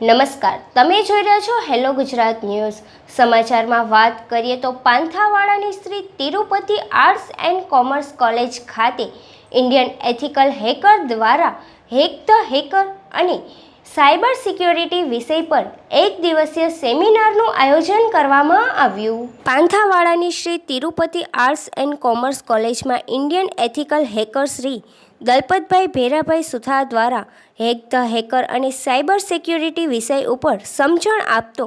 નમસ્કાર, તમે જોઈ રહ્યા છો હેલો ગુજરાત ન્યૂઝ. સમાચારમાં વાત કરીએ તો પાંથાવાડાની Shri Tirupati arts and commerce college ખાતે ઇન્ડિયન એથિકલ હેકર દ્વારા હેક ધ હેકર અને સાયબર સિક્યોરિટી વિષય પર એક દિવસીય સેમિનારનું આયોજન કરવામાં આવ્યું. પાંથાવાડાની Shri Tirupati arts and commerce કોલેજમાં Indian ethical hacker Shri Dalpatbhai Bherabhai Suthar દ્વારા હેક ધ હેકર અને સાયબર સિક્યોરિટી વિષય ઉપર સમજણ આપતો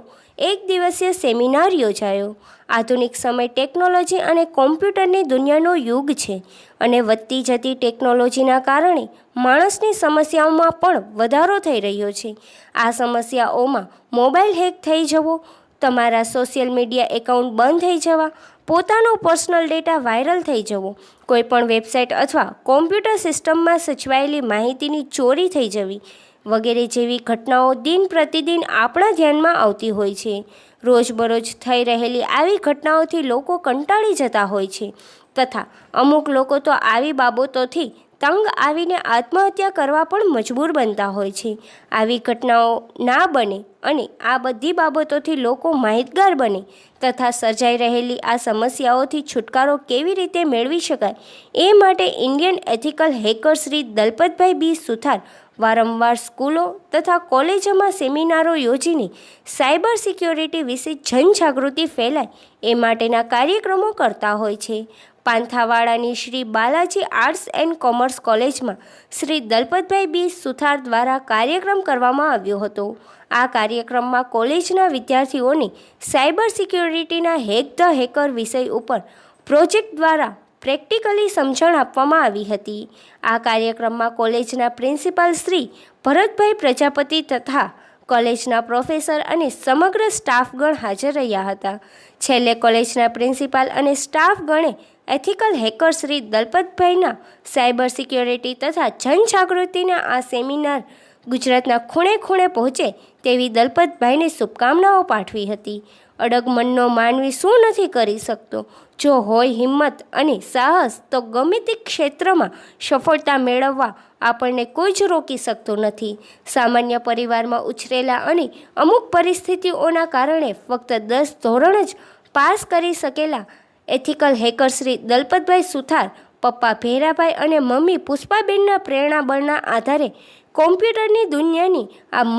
એક દિવસીય સેમિનાર યોજાયો. આધુનિક સમય ટેકનોલોજી અને કોમ્પ્યુટરની દુનિયાનો યુગ છે અને વધતી જતી ટેકનોલોજીના કારણે માણસની સમસ્યાઓમાં પણ વધારો થઈ રહ્યો છે. આ સમસ્યાઓમાં મોબાઈલ હેક થઈ જવો, તમારા સોશિયલ મીડિયા એકાઉન્ટ બંધ થઈ જવા, પોતાનો પર્સનલ ડેટા વાયરલ થઈ જવો, કોઈપણ વેબસાઇટ અથવા કોમ્પ્યુટર સિસ્ટમમાં સચવાયેલી માહિતીની ચોરી થઈ જવી વગેરે જેવી ઘટનાઓ દિન પ્રતિદિન આપણા ધ્યાનમાં આવતી હોય છે. રોજબરોજ થઈ રહેલી આવી ઘટનાઓથી લોકો કંટાળી જતા હોય છે તથા અમુક લોકો તો આવી બાબતોથી તંગ આવીને આત્મહત્યા કરવા પણ મજબૂર બનતા હોય છે. આવી ઘટનાઓ ના બને અને આ બધી બાબતોથી લોકો માહિતગાર બને તથા સર્જાઈ રહેલી આ સમસ્યાઓથી છુટકારો કેવી રીતે મેળવી શકાય એ માટે Indian ethical hacker Shri Dalpatbhai B Suthar વારંવાર સ્કૂલો તથા કોલેજોમાં સેમિનારો યોજીને સાયબર સિક્યોરિટી વિશે જનજાગૃતિ ફેલાય એ માટેના કાર્યક્રમો કરતા હોય છે. પાંથાવાડાની Shri Balaji arts and commerce કોલેજમાં શ્રી દલપતભાઈ બી સુથાર દ્વારા કાર્યક્રમ કરવામાં આવ્યો હતો. આ કાર્યક્રમમાં કોલેજના વિદ્યાર્થીઓને સાયબર સિક્યોરિટીના હેક ધ હેકર વિષય ઉપર પ્રોજેક્ટ દ્વારા પ્રેક્ટિકલી સમજણ આપવામાં આવી હતી. આ કાર્યક્રમમાં કોલેજના પ્રિન્સિપાલ શ્રી ભરતભાઈ પ્રજાપતિ તથા કોલેજના પ્રોફેસર અને સમગ્ર સ્ટાફગણ હાજર રહ્યા હતા. છેલ્લે કોલેજના પ્રિન્સિપાલ અને સ્ટાફગણે એથિકલ હેકર શ્રી દલપતભાઈના સાયબર સિક્યોરિટી તથા જનજાગૃતિના આ સેમિનાર ગુજરાતના ખૂણે ખૂણે પહોંચે તેવી દલપતભાઈને શુભકામનાઓ પાઠવી હતી. અડગ મનનો માનવી શું નથી કરી શકતો? જો હોય હિંમત અને સાહસ તો ગમે તે ક્ષેત્રમાં સફળતા મેળવવા આપણને કોઈ જ રોકી શકતો નથી. સામાન્ય પરિવારમાં ઉછરેલા અને અમુક પરિસ્થિતિઓના કારણે ફક્ત 10 ધોરણ જ પાસ કરી શકેલા એથિકલ હેકર શ્રી દલપતભાઈ સુથાર પપ્પા ભેરાભાઈ અને મમ્મી પુષ્પાબેનના પ્રેરણાબળના આધારે કોમ્પ્યુટરની દુનિયાની આ